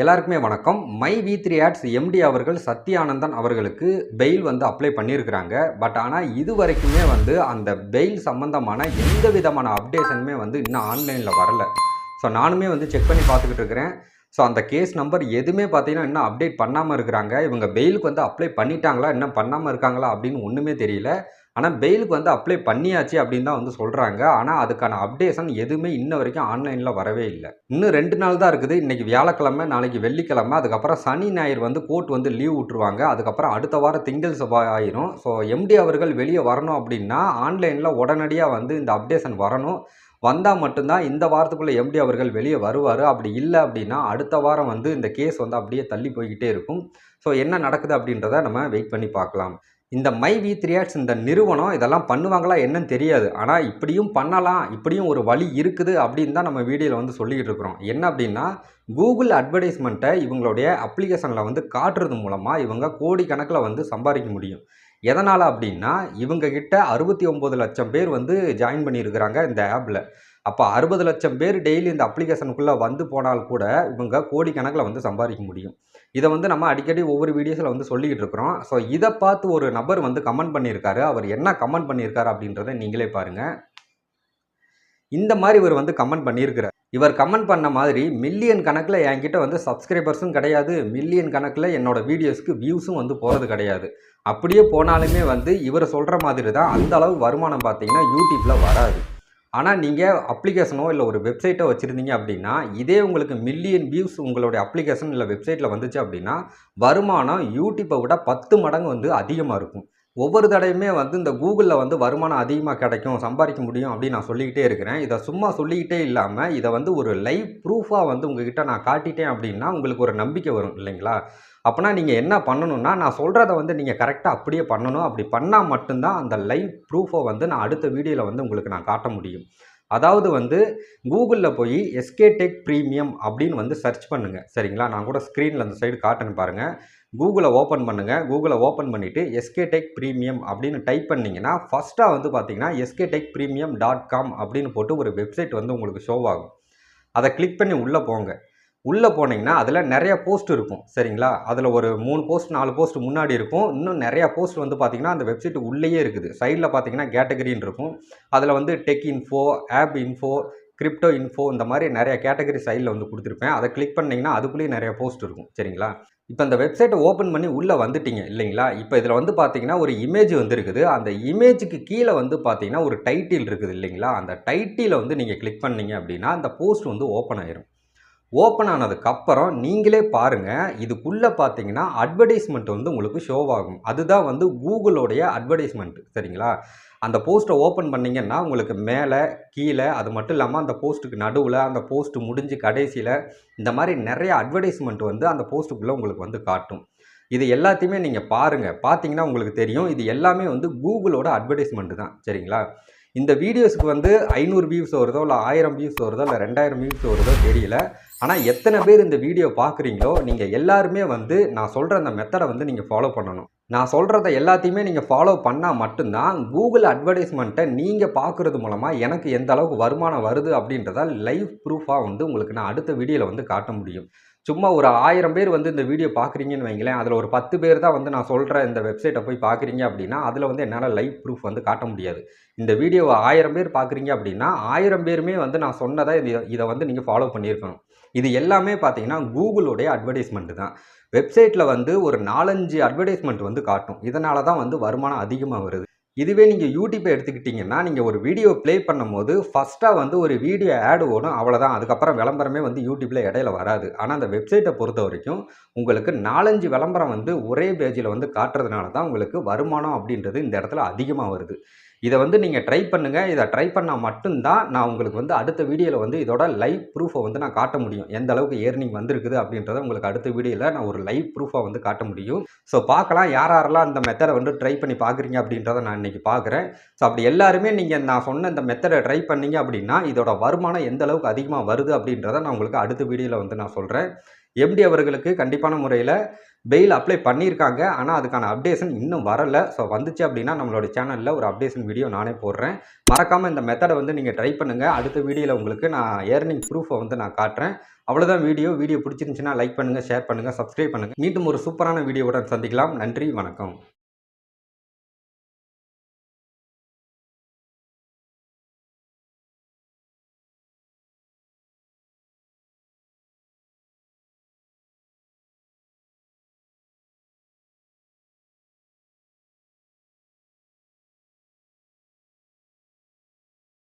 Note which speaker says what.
Speaker 1: எல்லாருக்குமே வணக்கம். My வி3 ads empty அவர்கள் சத்யானந்தன் அவர்களுக்கு பெயில் அப்ளை பண்ணியிருக்கிறாங்க. ஆனா இதுவரைக்குமே அந்த பெயில் சம்பந்தமான எந்த விதமான அப்டேஷனுமே இன்னும் ஆன்லைன்ல வரல. நானுமே செக் பண்ணி பார்த்துக்கிட்டு இருக்கிறேன். அந்த கேஸ் நம்பர் எதுவுமே பார்த்தீங்கன்னா இன்னும் அப்டேட் பண்ணாம இருக்கிறாங்க. இவங்க பெயிலுக்கு அப்ளை பண்ணிட்டாங்களா, இன்னும் பண்ணாம இருக்காங்களா அப்படின்னு ஒண்ணுமே தெரியல. ஆனா பெயிலுக்கு அப்ளை பண்ணியாச்சு அப்படின்னு தான் சொல்றாங்க. ஆனா அதுக்கான அப்டேஷன் எதுவுமே இன்ன வரைக்கும் ஆன்லைன்ல வரவே இல்ல. இன்னும் 2 நாள் தான் இருக்குது. இன்னைக்கு வியாழக்கிழமை, நாளைக்கு வெள்ளிக்கிழமை, அதுக்கப்புறம் சனி, ஞாயிறு கோர்ட் லீவ் விட்டுருவாங்க. அதுக்கப்புறம் அடுத்த வாரம் திங்கள், செவ்வாய் ஆயிரும். எம்டி அவர்கள் வெளியே வரணும் அப்படின்னா ஆன்லைன்ல உடனடியா இந்த அப்டேஷன் வரணும். வந்தா மட்டும் தான் இந்த வாரத்துக்குள்ள எம்டி அவர்கள் வெளியே வருவாரு. அப்படி இல்ல அப்படின்னா அடுத்த வாரம் இந்த கேஸ் அப்படியே தள்ளி போய்க்கிட்டே இருக்கும். என்ன நடக்குது அப்படின்றத நம்ம வெயிட் பண்ணி பார்க்கலாம். இந்த மை வி3 ஆட்ஸ் இந்த நிறுவனம் இதெல்லாம் பண்ணுவாங்களா என்னன்னு தெரியாது. ஆனா இப்படியும் பண்ணலாம், இப்படியும் ஒரு வழி இருக்குது அப்படின்னு தான் நம்ம வீடியோல சொல்லிக்கிட்டு இருக்கிறோம். என்ன அப்படின்னா கூகுள் அட்வர்டைஸ்மெண்ட்டை இவங்களுடைய அப்ளிகேஷன்ல காட்டுறது மூலமா இவங்க கோடிக்கணக்கில் சம்பாதிக்க முடியும். எதனால அப்படின்னா இவங்க கிட்ட 69 லட்சம் பேர் ஜாயின் பண்ணியிருக்கிறாங்க இந்த ஆப்ல. அப்போ 60 லட்சம் பேர் டெய்லி இந்த அப்ளிகேஷனுக்குள்ள போனால் கூட இவங்க கோடிக்கணக்கில் சம்பாதிக்க முடியும். இதை நம்ம அடிக்கடி ஒவ்வொரு வீடியோஸில் சொல்லிக்கிட்டு இருக்கிறோம். இதை பார்த்து ஒரு நபர் கமெண்ட் பண்ணியிருக்காரு. அவர் என்ன கமெண்ட் பண்ணியிருக்காரு அப்படின்றத நீங்களே பாருங்க. இந்த மாதிரி இவர் கமெண்ட் பண்ணியிருக்கிறார். இவர் கமெண்ட் பண்ண மாதிரி மில்லியன் கணக்கில் என்கிட்ட சப்ஸ்கிரைபர்ஸும் கிடையாது, மில்லியன் கணக்கில் என்னோட வீடியோஸ்க்கு வியூஸும் போகிறது கிடையாது. அப்படியே போனாலுமே இவர் சொல்கிற மாதிரி தான் அந்த அளவு வருமானம் பார்த்தீங்கன்னா யூடியூப்பில் வராது. ஆனால் நீங்கள் அப்ளிகேஷனோ இல்லை ஒரு வெப்சைட்டோ வச்சுருந்தீங்க அப்படின்னா இதே உங்களுக்கு மில்லியன் வியூஸ் உங்களுடைய அப்ளிகேஷன் இல்லை வெப்சைட்டில் வந்துச்சு அப்படின்னா வருமானம் யூடியூப்பை விட 10 மடங்கு அதிகமாக இருக்கும். ஒவ்வொரு தடையுமே இந்த கூகுளில் வருமானம் அதிகமாக கிடைக்கும், சம்பாதிக்க முடியும் அப்படின்னு நான் சொல்லிக்கிட்டே இருக்கிறேன். இதை சும்மா சொல்லிக்கிட்டே இல்லாமல் இதை ஒரு லைவ் ப்ரூஃபாக உங்ககிட்ட நான் காட்டிட்டேன் அப்படின்னா உங்களுக்கு ஒரு நம்பிக்கை வரும் இல்லைங்களா? அப்போனா நீங்கள் என்ன பண்ணணும்னா நான் சொல்கிறத நீங்கள் கரெக்டாக அப்படியே பண்ணணும். அப்படி பண்ணால் மட்டும்தான் அந்த லைவ் ப்ரூஃபை நான் அடுத்த வீடியோவில் உங்களுக்கு நான் காட்ட முடியும். அதாவது கூகுளில் போய் எஸ்கே டெக் ப்ரீமியம் அப்படின்னு சர்ச் பண்ணுங்கள். சரிங்களா? நான் கூட ஸ்க்ரீனில் அந்த சைடு காட்டுன்னு பாருங்கள். கூகுளை ஓப்பன் பண்ணுங்கள். கூகுளை ஓப்பன் பண்ணிவிட்டு எஸ்கே டெக் ப்ரீமியம் அப்படின்னு டைப் பண்ணிங்கன்னா ஃபஸ்ட்டாக பார்த்தீங்கன்னா sktekpremium.com அப்படின்னு போட்டு ஒரு வெப்சைட் உங்களுக்கு ஷோ ஆகும். அதை கிளிக் பண்ணி உள்ளே போங்க. உள்ளே போனீங்கன்னா அதில் நிறைய போஸ்ட் இருக்கும். சரிங்களா? அதில் ஒரு 3 போஸ்ட் 4 போஸ்ட் முன்னாடி இருக்கும். இன்னும் நிறையா போஸ்ட் பார்த்தீங்கன்னா அந்த வெப்சைட் உள்ளேயே இருக்குது. சைடில் பார்த்தீங்கன்னா கேட்டகரின்னு இருக்கும். அதில் tech info, app info, crypto info இந்த மாதிரி நிறைய கேட்டகரி சைடில் கொடுத்துருப்பேன். அதை கிளிக் பண்ணிங்கன்னா அதுக்குள்ளேயே நிறைய போஸ்ட் இருக்கும். சரிங்களா? இப்போ இந்த வெப்சைட்டை ஓப்பன் பண்ணி உள்ளே வந்துட்டீங்க இல்லைங்களா? இப்போ இதில் பார்த்தீங்கன்னா ஒரு இமேஜ் இருக்குது. அந்த இமேஜுக்கு கீழே பார்த்தீங்கன்னா ஒரு டைட்டில் இருக்குது இல்லைங்களா? அந்த டைட்டிலை நீங்கள் கிளிக் பண்ணீங்க அப்படின்னா அந்த போஸ்ட் ஓப்பன் ஆயிரும். ஓப்பன் ஆனதுக்கப்புறம் நீங்களே பாருங்கள். இதுக்குள்ளே பார்த்தீங்கன்னா அட்வர்டைஸ்மெண்ட் உங்களுக்கு ஷோ ஆகும். அதுதான் கூகுளோடைய அட்வர்டைஸ்மெண்ட். சரிங்களா? அந்த போஸ்ட்டை ஓப்பன் பண்ணிங்கன்னா உங்களுக்கு மேலே கீழே அது மட்டும் இல்லாமல் அந்த போஸ்ட்டுக்கு நடுவில் அந்த போஸ்ட் முடிஞ்சு கடைசியில் இந்த மாதிரி நிறைய அட்வர்டைஸ்மெண்ட் அந்த போஸ்ட்டுக்குள்ளே உங்களுக்கு காட்டும். இது எல்லாத்தையுமே நீங்கள் பாருங்கள். பார்த்தீங்கன்னா உங்களுக்கு தெரியும். இது எல்லாமே கூகுளோட அட்வர்டைஸ்மெண்ட் தான். சரிங்களா? இந்த வீடியோஸுக்கு 500 வியூஸ் வருதோ இல்லை 1000 வியூஸ் வருதோ இல்லை 2000 வியூஸ் வருதோ தெரியல. ஆனால் எத்தனை பேர் இந்த வீடியோ பார்க்குறீங்களோ நீங்கள் எல்லாருமே நான் சொல்கிற அந்த மெத்தடை நீங்கள் ஃபாலோ பண்ணணும். நான் சொல்கிறத எல்லாத்தையுமே நீங்கள் ஃபாலோ பண்ணால் மட்டும்தான் கூகுள் அட்வர்டைஸ்மெண்ட்டை நீங்கள் பார்க்குறது மூலமாக எனக்கு எந்த அளவுக்கு வருமானம் வருது அப்படின்றத லைவ் ப்ரூஃபாக உங்களுக்கு நான் அடுத்த வீடியோவில் காட்ட முடியும். சும்மா ஒரு 1000 பேர் இந்த வீடியோ பார்க்குறீங்கன்னு வைங்களேன். அதில் ஒரு 10 பேர் தான் நான் சொல்கிற இந்த வெப்சைட்டை போய் பார்க்குறீங்க அப்படின்னா அதில் என்னால் லைவ் ப்ரூஃப் காட்ட முடியாது. இந்த வீடியோவை 1000 பேர் பார்க்குறீங்க அப்படின்னா 1000 பேருமே நான் சொன்னதை இதை நீங்கள் ஃபாலோ பண்ணியிருக்கணும். இது எல்லாமே பார்த்தீங்கன்னா கூகுளோடைய அட்வர்டைஸ்மெண்ட் தான். வெப்சைட்டில் ஒரு 4-5 அட்வர்டைஸ்மெண்ட் காட்டும். இதனால தான் வருமானம் அதிகமாக வருது. இதுவே நீங்கள் யூடியூப்பை எடுத்துக்கிட்டிங்கன்னா நீங்கள் ஒரு வீடியோ ப்ளே பண்ணும்போது ஃபஸ்ட்டாக ஒரு வீடியோ ஆட் ஓடும், அவ்வளோதான். அதுக்கப்புறம் விளம்பரமே யூடியூப்பில் இடையில வராது. ஆனால் அந்த வெப்சைட்டை பொறுத்த வரைக்கும் உங்களுக்கு 4-5 விளம்பரம் ஒரே பேஜில் காட்டுறதுனால தான் உங்களுக்கு வருமானம் அப்படின்றது இந்த இடத்துல அதிகமாக வருது. இதை நீங்கள் ட்ரை பண்ணுங்கள். இதை ட்ரை பண்ணால் மட்டும்தான் நான் உங்களுக்கு அடுத்த வீடியோவில் இதோட லைவ் ப்ரூஃபை நான் காட்ட முடியும். எந்த அளவுக்கு ஏர்னிங் வந்திருக்குது அப்படின்றத உங்களுக்கு அடுத்த வீடியோவில் நான் ஒரு லைவ் ப்ரூஃபாக காட்ட முடியும். பார்க்கலாம் யாரெல்லாம் இந்த மெத்தடை ட்ரை பண்ணி பார்க்குறீங்க அப்படின்றத நான் இன்றைக்கி பார்க்குறேன். அப்படி எல்லாருமே நீங்கள் நான் சொன்ன இந்த மெத்தடை ட்ரை பண்ணீங்க அப்படின்னா இதோட வருமானம் எந்த அளவுக்கு அதிகமாக வருது அப்படின்றத நான் உங்களுக்கு அடுத்த வீடியோவில் நான் சொல்கிறேன். எம்டி அவர்களுக்கு கண்டிப்பான முறையில் பெயில் அப்ளை பண்ணியிருக்காங்க. ஆனால் அதுக்கான அப்டேஷன் இன்னும் வரல. ஸோ வந்துச்சு அப்படின்னா நம்மளோட சேனலில் ஒரு அப்டேஷன் வீடியோ நானே போடுறேன். மறக்காமல் இந்த மெத்தடை வந்து நீங்கள் ட்ரை பண்ணுங்கள். அடுத்த வீடியோவில் உங்களுக்கு நான் ஏர்னிங் ப்ரூஃபை வந்து நான் காட்டுறேன். அவ்வளோதான் வீடியோ பிடிச்சிருந்துச்சுன்னா லைக் பண்ணுங்கள், ஷேர் பண்ணுங்கள், சப்ஸ்கிரைப் பண்ணுங்கள். மீண்டும் ஒரு சூப்பரான வீடியோவுடன் சந்திக்கலாம். நன்றி, வணக்கம்.